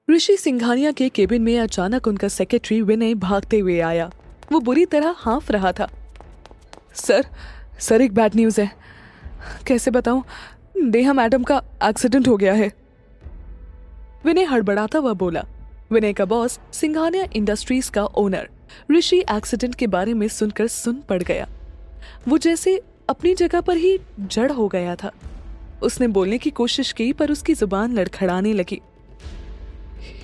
ऋषि सिंघानिया के केबिन में अचानक उनका सेक्रेटरी विनय भागते हुए आया। वो बुरी तरह हाँफ रहा था। सर सर एक बैड न्यूज़ है। कैसे बताऊं? नेहा मैडम का एक्सीडेंट हो गया है। विनय हड़बड़ाता हुआ बोला। विनय का बॉस सिंघानिया इंडस्ट्रीज का ओनर ऋषि एक्सीडेंट के बारे में सुनकर सुन पड़ गया। वो जैसे अपनी जगह पर ही जड़ हो गया था। उसने बोलने की कोशिश की पर उसकी जुबान लड़खड़ाने लगी।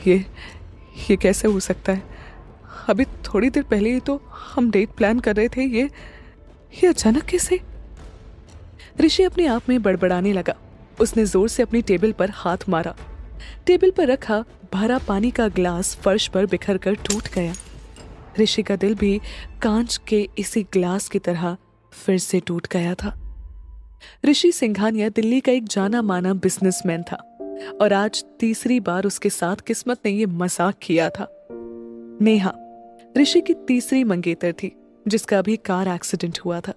ये कैसे हो सकता है? अभी थोड़ी देर पहले ही तो हम डेट प्लान कर रहे थे। ये अचानक कैसे? ऋषि अपने आप में बड़बड़ाने लगा। उसने जोर से अपनी टेबल पर हाथ मारा। टेबल पर रखा भरा पानी का ग्लास फर्श पर बिखर कर टूट गया। ऋषि का दिल भी कांच के इसी ग्लास की तरह फिर से टूट गया था। ऋषि सिंघानिया दिल्ली का एक जाना माना बिजनेसमैन था और आज तीसरी बार उसके साथ किस्मत ने ये मजाक किया था। नेहा ऋषि की तीसरी मंगेतर थी जिसका अभी कार एक्सीडेंट हुआ था।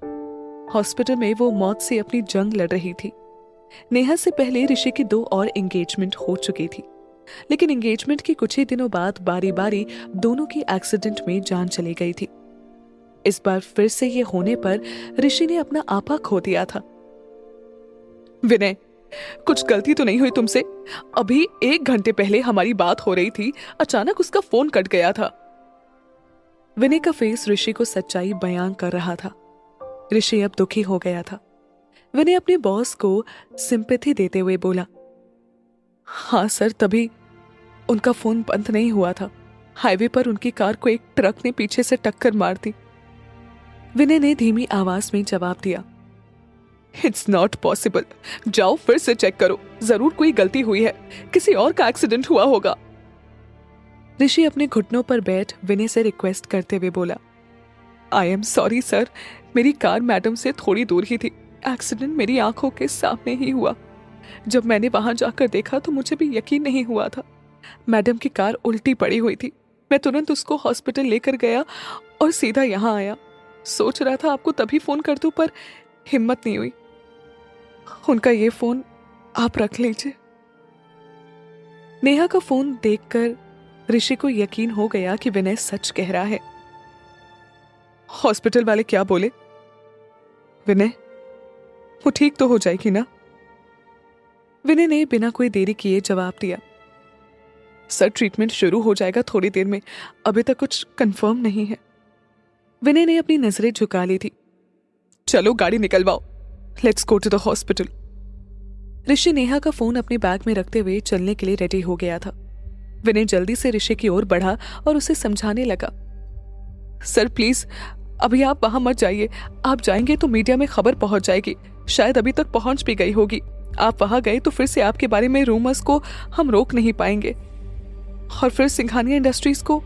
हॉस्पिटल में वो मौत से अपनी जंग लड़ रही थी। नेहा से पहले ऋषि की 2 और एंगेजमेंट हो चुकी थी, लेकिन एंगेजमेंट के कुछ ही दिनों बाद बारी बारी दोनों की एक्सीडेंट में जान चली गई थी। इस बार फिर से ये होने पर ऋषि ने अपना आपा खो दिया था। विनय, कुछ गलती तो नहीं हुई तुमसे? अभी 1 घंटे पहले हमारी बात हो रही थी, अचानक उसका फोन कट गया था। विनय का फेस ऋषि को सच्चाई बयां कर रहा था। ऋषि अब दुखी हो गया था। विनय अपने बॉस को सिंपैथी देते हुए बोला, हाँ सर, तभी उनका फोन बंद नहीं हुआ था। हाईवे पर उनकी कार को एक ट्रक ने पीछे से टक्कर मार दी। विनय ने धीमी आवाज में जवाब दिया, इट्स नॉट पॉसिबल। जाओ फिर से चेक करो, जरूर कोई गलती हुई है, किसी और का एक्सीडेंट हुआ होगा। ऋषि अपने घुटनों पर बैठ विनय से रिक्वेस्ट करते हुए बोला, आई एम सॉरी सर, मेरी कार मैडम से थोड़ी दूर ही थी। एक्सीडेंट मेरी आंखों के सामने ही हुआ। जब मैंने वहां जाकर देखा तो मुझे भी यकीन नहीं हुआ था। मैडम की कार उल्टी पड़ी हुई थी। मैं तुरंत उसको हॉस्पिटल लेकर गया और सीधा यहाँ आया। सोच रहा था आपको तभी फोन कर दूं, पर हिम्मत नहीं हुई। उनका ये फोन आप रख लीजिए। नेहा का फोन देखकर ऋषि को यकीन हो गया कि विनय सच कह रहा है। हॉस्पिटल वाले क्या बोले? विनय, वो ठीक तो हो जाएगी ना? विनय ने बिना कोई देरी किए जवाब दिया, सर ट्रीटमेंट शुरू हो जाएगा थोड़ी देर में, अभी तक कुछ कंफर्म नहीं है। विनय ने अपनी नजरें झुका ली थी। चलो गाड़ी निकलवाओ, let's go to the hospital. Rishi Neha का फोन अपने बैग में रखते हुए चलने के लिए रेडी हो गया था। विनय जल्दी से ऋषि की ओर बढ़ा और उसे समझाने लगा, सर प्लीज अभी आप वहां मत जाइए। आप जाएंगे तो मीडिया में खबर पहुंच जाएगी, शायद अभी तक पहुंच भी गई होगी। आप वहां गए तो फिर से आपके बारे में रूमर्स को हम रोक नहीं पाएंगे, और फिर सिंघानिया इंडस्ट्रीज को।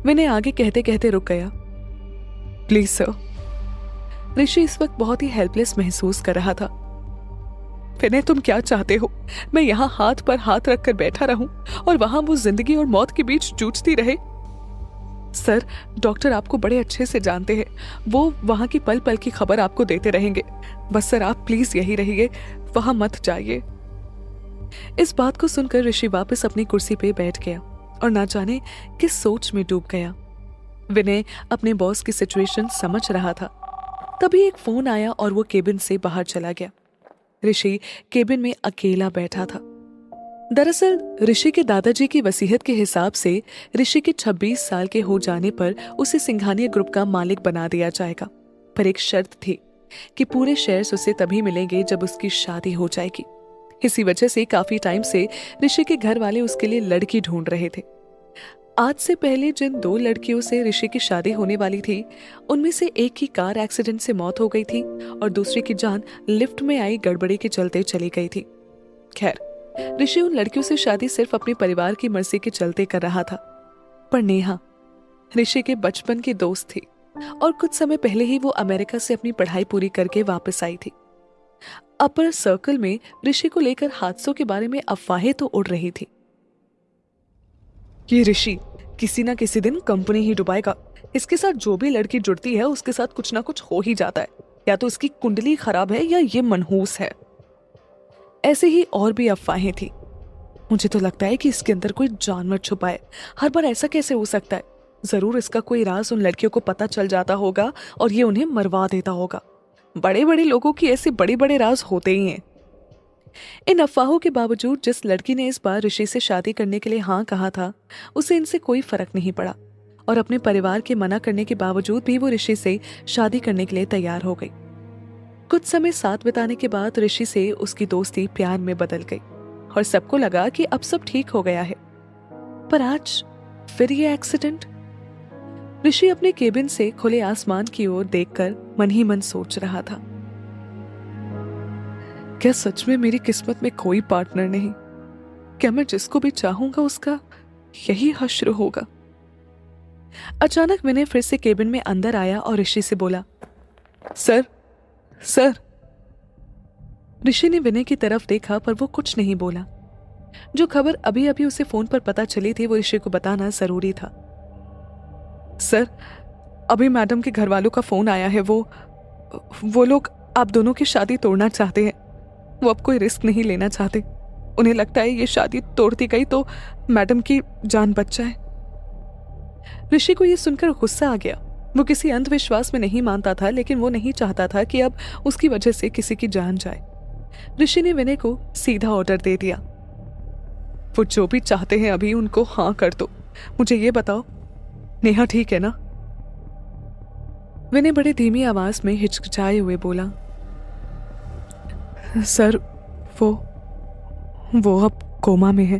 विनय आगे कहते कहते रुक गया। Please sir. ऋषि इस वक्त बहुत ही हेल्पलेस महसूस कर रहा था। विनय, तुम क्या चाहते हो? मैं यहाँ हाथ पर हाथ रखकर बैठा रहूं और वहां वो जिंदगी और मौत के बीच जूझती रहे? सर, डॉक्टर आपको बड़े अच्छे से जानते हैं, वो वहां की पल पल की खबर आपको देते रहेंगे। बस सर आप प्लीज यही रहिए, वहां मत जाइए। इस बात को सुनकर ऋषि वापस अपनी कुर्सी पे बैठ गया और ना जाने किस सोच में डूब गया। विनय अपने बॉस की सिचुएशन समझ रहा था। तभी एक फोन आया और वो केबिन से बाहर चला गया। ऋषि केबिन में अकेला बैठा था। दरअसल ऋषि के दादाजी की वसीयत के हिसाब से ऋषि के 26 साल के हो जाने पर उसे सिंघानिया ग्रुप का मालिक बना दिया जाएगा, पर एक शर्त थी कि पूरे शेयर्स उसे तभी मिलेंगे जब उसकी शादी हो जाएगी। इसी वजह से काफी टाइम से ऋषि के घर वाले उसके लिए लड़की ढूंढ रहे थे। आज से पहले जिन 2 लड़कियों से ऋषि की शादी होने वाली थी, उनमें से एक की कार एक्सीडेंट से मौत हो गई थी और दूसरी की जान लिफ्ट में आई गड़बड़ी के चलते चली गई थी। खैर, ऋषि उन लड़कियों से शादी सिर्फ अपने परिवार की मर्जी के चलते कर रहा था, पर नेहा ऋषि के बचपन की दोस्त थी और कुछ समय पहले ही वो अमेरिका से अपनी पढ़ाई पूरी करके वापस आई थी। अपर सर्कल में ऋषि को लेकर हादसों के बारे में अफवाहें तो उड़ रही थी। ये ऋषि किसी ना किसी दिन कंपनी ही डुबाएगा। इसके साथ जो भी लड़की जुड़ती है उसके साथ कुछ ना कुछ हो ही जाता है, या तो इसकी कुंडली खराब है या ये मनहूस है। ऐसे ही और भी अफवाहें थी। मुझे तो लगता है कि इसके अंदर कोई जानवर छुपा है। हर बार ऐसा कैसे हो सकता है? जरूर इसका कोई राज उन लड़कियों को पता चल जाता होगा और ये उन्हें मरवा देता होगा। बड़े बड़े लोगों की ऐसे बड़े बड़े राज होते ही हैं। इन अफवाहों के बावजूद जिस लड़की ने इस बार ऋषि से शादी करने के लिए हाँ कहा था, उसे इनसे कोई फर्क नहीं पड़ा और अपने परिवार के मना करने के बावजूद भी वो ऋषि से शादी करने के लिए तैयार हो गई। कुछ समय साथ बिताने के बाद ऋषि से उसकी दोस्ती प्यार में बदल गई और सबको लगा कि अब सब ठीक हो गया है। पर आज फिर ये एक्सीडेंट। ऋषि अपने केबिन से खुले आसमान की ओर देखकर मन ही मन सोच रहा था, क्या सच में मेरी किस्मत में कोई पार्टनर नहीं? क्या मैं जिसको भी चाहूंगा उसका यही हश्र होगा? अचानक विनय फिर से केबिन में अंदर आया और ऋषि से बोला, सर सर। ऋषि ने विनय की तरफ देखा पर वो कुछ नहीं बोला। जो खबर अभी अभी उसे फोन पर पता चली थी वो ऋषि को बताना जरूरी था। सर, अभी मैडम के घर वालों का फोन आया है। वो लोग आप दोनों की शादी तोड़ना चाहते हैं। वो अब कोई रिस्क नहीं लेना चाहते। उन्हें लगता है ये शादी तोड़ दी गई तो मैडम की जान बच जाए। ऋषि को यह सुनकर गुस्सा आ गया। वो किसी अंधविश्वास में नहीं मानता था, लेकिन वो नहीं चाहता था कि अब उसकी वजह से किसी की जान जाए। ऋषि ने विनय को सीधा ऑर्डर दे दिया, वो जो भी चाहते हैं अभी उनको हाँ कर दो। मुझे ये बताओ, नेहा ठीक है ना? विनय बड़ी धीमी आवाज में हिचकिचाए हुए बोला, सर वो अब कोमा में है।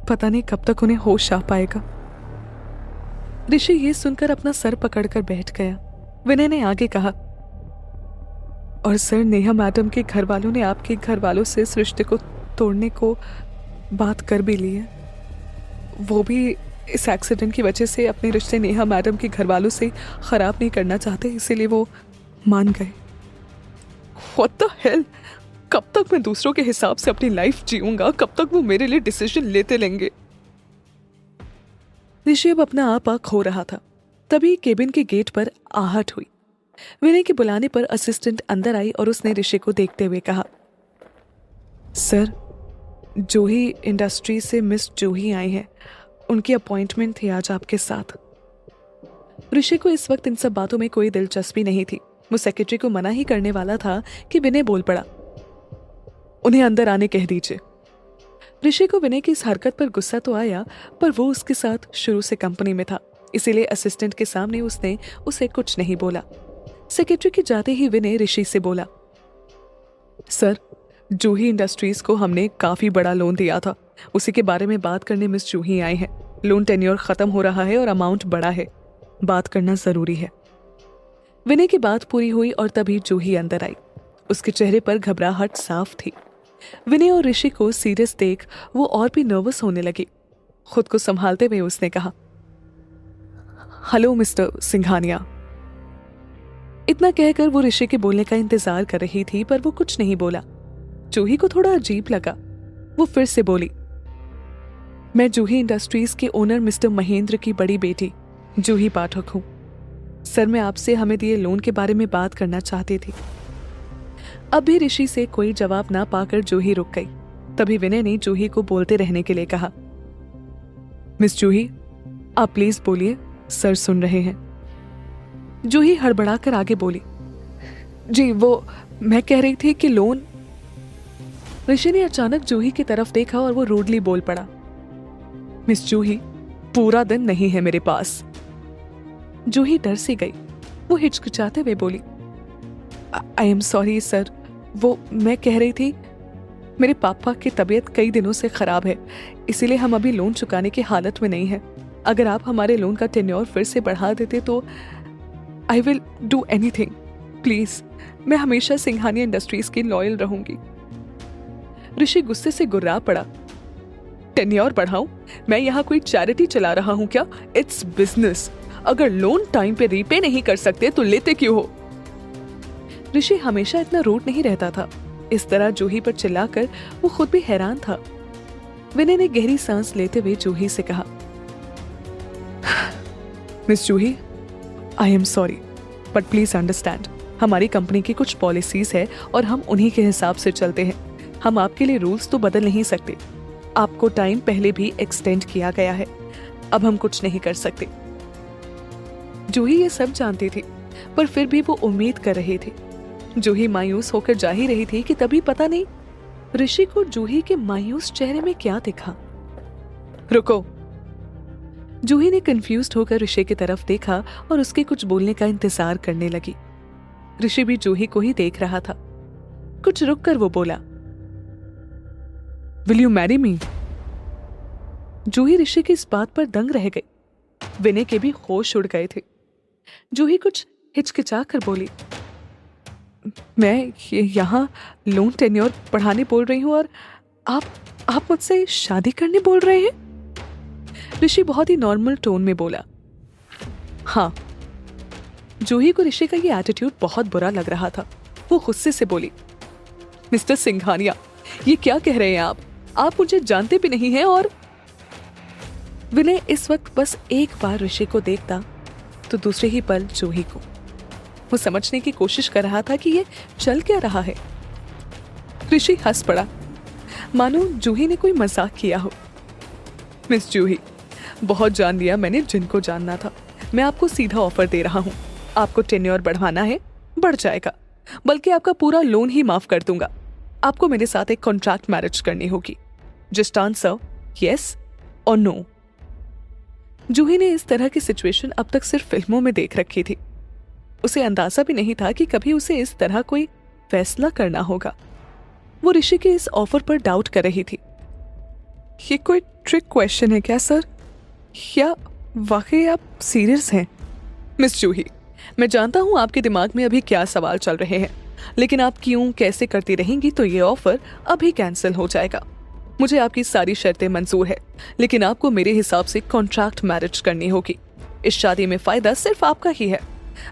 पता नहीं कब तक उन्हें होश आ पाएगा। ऋषि ये सुनकर अपना सर पकड़कर बैठ गया। विनय ने आगे कहा, और सर, नेहा मैडम के घर वालों ने आपके घर वालों से इस रिश्ते को तोड़ने को बात कर भी ली है। वो भी इस एक्सीडेंट की वजह से अपने रिश्ते नेहा मैडम के घर वालों से खराब नहीं करना चाहते, इसीलिए वो मान गए। What the hell? कब तक मैं दूसरों के हिसाब से अपनी लाइफ जीऊंगा? कब तक वो मेरे लिए डिसीजन लेते लेंगे? ऋषि अब अपना आप खो रहा था। तभी केबिन के गेट पर आहट हुई। विनय के बुलाने पर असिस्टेंट अंदर आई और उसने ऋषि को देखते हुए कहा, सर, जूही इंडस्ट्री से मिस जूही आई हैं। उनकी अपॉइंटमेंट थी आज आपके साथ। ऋषि को इस वक्त इन सब बातों में कोई दिलचस्पी नहीं थी। वो सेक्रेटरी को मना ही करने वाला था कि विनय बोल पड़ा, उन्हें अंदर आने कह दीजिए। ऋषि को विनय की इस हरकत पर गुस्सा तो आया, पर वो उसके साथ शुरू से कंपनी में था, इसीलिए असिस्टेंट के सामने उसने उसे कुछ नहीं बोला। सेक्रेटरी के जाते ही विनय ऋषि से बोला, सर, जूही इंडस्ट्रीज को हमने काफी बड़ा लोन दिया था, उसी के बारे में बात करने मिस जूही आई हैं। लोन टेन्योर खत्म हो रहा है और अमाउंट बड़ा है, बात करना जरूरी है। विनय की बात पूरी हुई और तभी जूही अंदर आई। उसके चेहरे पर घबराहट साफ थी। विनय और ऋषि को सीरियस देख वो और भी नर्वस होने लगी। खुद को संभालते हुए उसने कहा, हेलो मिस्टर सिंघानिया। इतना कहकर वो ऋषि के बोलने का इंतजार कर रही थी, पर वो कुछ नहीं बोला। जूही को थोड़ा अजीब लगा। वो फिर से बोली, मैं जूही इंडस्ट्रीज के ओनर मिस्टर महेंद्र की बड़ी बेटी जूही पाठक हूं। सर, मैं आपसे हमें दिए लोन के बारे में बात करना चाहती थी। अब भी ऋषि से कोई जवाब ना पाकर जूही रुक गई। तभी विनय ने जूही को बोलते रहने के लिए कहा, मिस जूही, आप प्लीज बोलिए, सर सुन रहे हैं। जूही हड़बड़ाकर आगे बोली, जी वो मैं कह रही थी कि लोन। ऋषि ने अचानक जूही की तरफ देखा और वो रूडली बोल पड़ा, मिस जूही, पूरा दिन नहीं है मेरे पास। जूही डर सी गई। वो हिचकिचाते हुए बोली, आई एम सॉरी सर, वो मैं कह रही थी मेरे पापा की तबीयत कई दिनों से खराब है, इसीलिए हम अभी लोन चुकाने की हालत में नहीं है। अगर आप हमारे लोन का टेन्योर फिर से बढ़ा देते तो I will do anything. Please, मैं हमेशा सिंघानिया इंडस्ट्रीज की लॉयल रहूंगी। ऋषि गुस्से से गुर्रा पड़ा, टेन्योर बढ़ाऊं? मैं यहाँ कोई चैरिटी चला रहा हूं क्या? It's business. अगर लोन टाइम पे रीपे नहीं कर सकते तो लेते क्यों हो? ऋषि हमेशा इतना रूड नहीं रहता था। इस तरह जूही पर चिल्लाकर वो खुद भी हैरान था। विनय ने गहरी सांस लेते हुए जूही से कहा, miss Juhi, I am sorry, but please understand, हमारी कंपनी की कुछ पॉलिसीज है और हम उन्हीं के हिसाब से चलते हैं। हम आपके लिए रूल्स तो बदल नहीं सकते। आपको टाइम पहले भी एक्सटेंड किया गया है, अब हम कुछ नहीं कर सकते। जूही ये सब जानती थी, पर फिर भी वो उम्मीद कर रही थी। जूही मायूस होकर जा ही रही थी कि तभी पता नहीं ऋषि को जूही के मायूस चेहरे में क्या दिखा। रुको। जूही ने कंफ्यूज्ड होकर ऋषि की तरफ देखा और उसके कुछ बोलने का इंतजार करने लगी। ऋषि भी जूही को ही देख रहा था। कुछ रुककर वो बोला, विल यू मैरी मी? जूही ऋषि की इस बात पर दंग रह गई। विनय के भी होश उड़ गए थे। जूही कुछ हिचकिचा कर बोली, मैं यहाँ लोन टेन्योर पढ़ाने बोल रही हूँ और आप मुझसे शादी करने बोल रहे हैं? ऋषि बहुत ही नॉर्मल टोन में बोला, हाँ। जूही को ऋषि का ये एटीट्यूड बहुत बुरा लग रहा था। वो गुस्से से बोली, मिस्टर सिंघानिया, ये क्या कह रहे हैं आप मुझे जानते भी नहीं हैं। और विनय इस वक्त बस एक बार ऋषि को देखता तो दूसरे ही पल जूही को। वो समझने की कोशिश कर रहा था कि ये चल क्या रहा है। ऋषि हंस पड़ा, मानो जूही ने कोई मजाक किया हो। मिस जूही, बहुत जान लिया मैंने जिनको जानना था। मैं आपको सीधा ऑफर दे रहा हूं। आपको टेन्योर बढ़वाना है, बढ़ जाएगा, बल्कि आपका पूरा लोन ही माफ कर दूंगा। आपको मेरे साथ एक कॉन्ट्रैक्ट मैरिज करनी होगी। जस्ट आंसर यस और नो। जूही ने इस तरह की सिचुएशन अब तक सिर्फ फिल्मों में देख रखी थी। उसे अंदाजा भी नहीं था कि कभी उसे इस तरह कोई फैसला करना होगा। वो ऋषि के इस ऑफर पर डाउट कर रही थी। ये कोई ट्रिक क्वेश्चन है क्या सर, या वाकई आप सीरियस हैं? मिस जूही, मैं जानता हूं आपके दिमाग में अभी क्या सवाल चल रहे हैं, लेकिन आप क्यों कैसे करती रहेंगी तो ये ऑफर अभी कैंसिल हो जाएगा। मुझे आपकी सारी शर्तें मंजूर है, लेकिन आपको मेरे हिसाब से कॉन्ट्रैक्ट मैरिज करनी होगी। इस शादी में फायदा सिर्फ आपका ही है।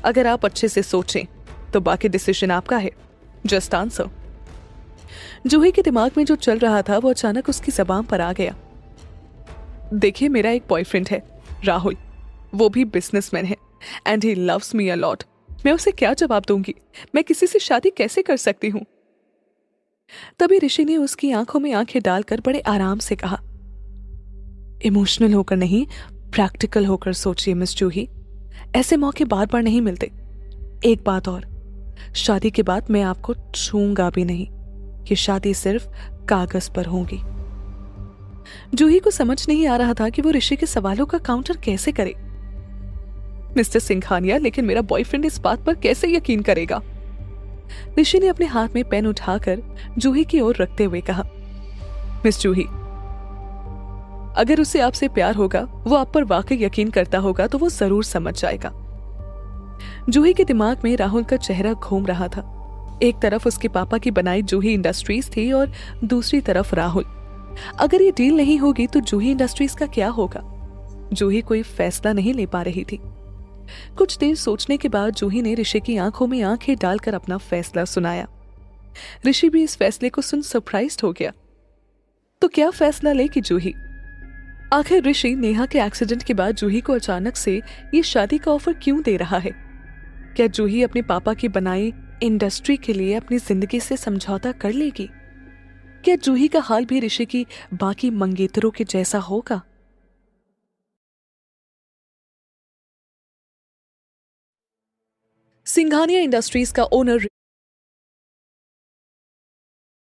अगर आप अच्छे से सोचें तो बाकी डिसीजन आपका है। Just answer. जूही के दिमाग में जो चल रहा था वो अचानक उसकी जबान पर आ गया। देखिए, मेरा एक बॉयफ्रेंड है राहुल, वो भी बिजनेसमैन है and he loves me a lot. मैं उसे क्या जवाब दूंगी? मैं किसी से शादी कैसे कर सकती हूँ? तभी ऋषि ने उसकी आंखों में आंखें डालकर बड़े आराम से कहा, इमोशनल होकर नहीं, प्रैक्टिकल होकर सोचिए मिस जूही। ऐसे मौके बार बार नहीं मिलते। एक बात और, शादी के बाद मैं आपको छूंगा भी नहीं। ये शादी सिर्फ कागज पर होगी। जूही को समझ नहीं आ रहा था कि वो ऋषि के सवालों का काउंटर कैसे करे। मिस्टर सिंघानिया, लेकिन मेरा बॉयफ्रेंड इस बात पर कैसे यकीन करेगा? ऋषि ने अपने हाथ में पेन उठाकर जूही की ओर रखते हुए कहा, मिस जूही, अगर उसे आपसे प्यार होगा, वो आप पर वाकई यकीन करता होगा तो वो जरूर समझ जाएगा। जूही के दिमाग में राहुल का चेहरा घूम रहा था। एक तरफ उसके पापा की बनाई जूही इंडस्ट्रीज थी और दूसरी तरफ राहुल। अगर ये डील नहीं होगी तो जूही इंडस्ट्रीज का क्या होगा? जूही कोई फैसला नहीं ले पा रही थी। कुछ देर सोचने के बाद जूही ने ऋषि की आंखों में आंखें डालकर अपना फैसला सुनाया। ऋषि भी इस फैसले को सुन सरप्राइज्ड हो गया। तो क्या फैसला लेगी जूही? आखिर ऋषि नेहा के एक्सीडेंट के बाद जूही को अचानक से ये शादी का ऑफर क्यों दे रहा है? क्या जूही अपने पापा की बनाई इंडस्ट्री के लिए अपनी जिंदगी से समझौता कर लेगी? क्या जूही का हाल भी ऋषि की बाकी मंगेतरों के जैसा होगा? सिंघानिया इंडस्ट्रीज का ओनर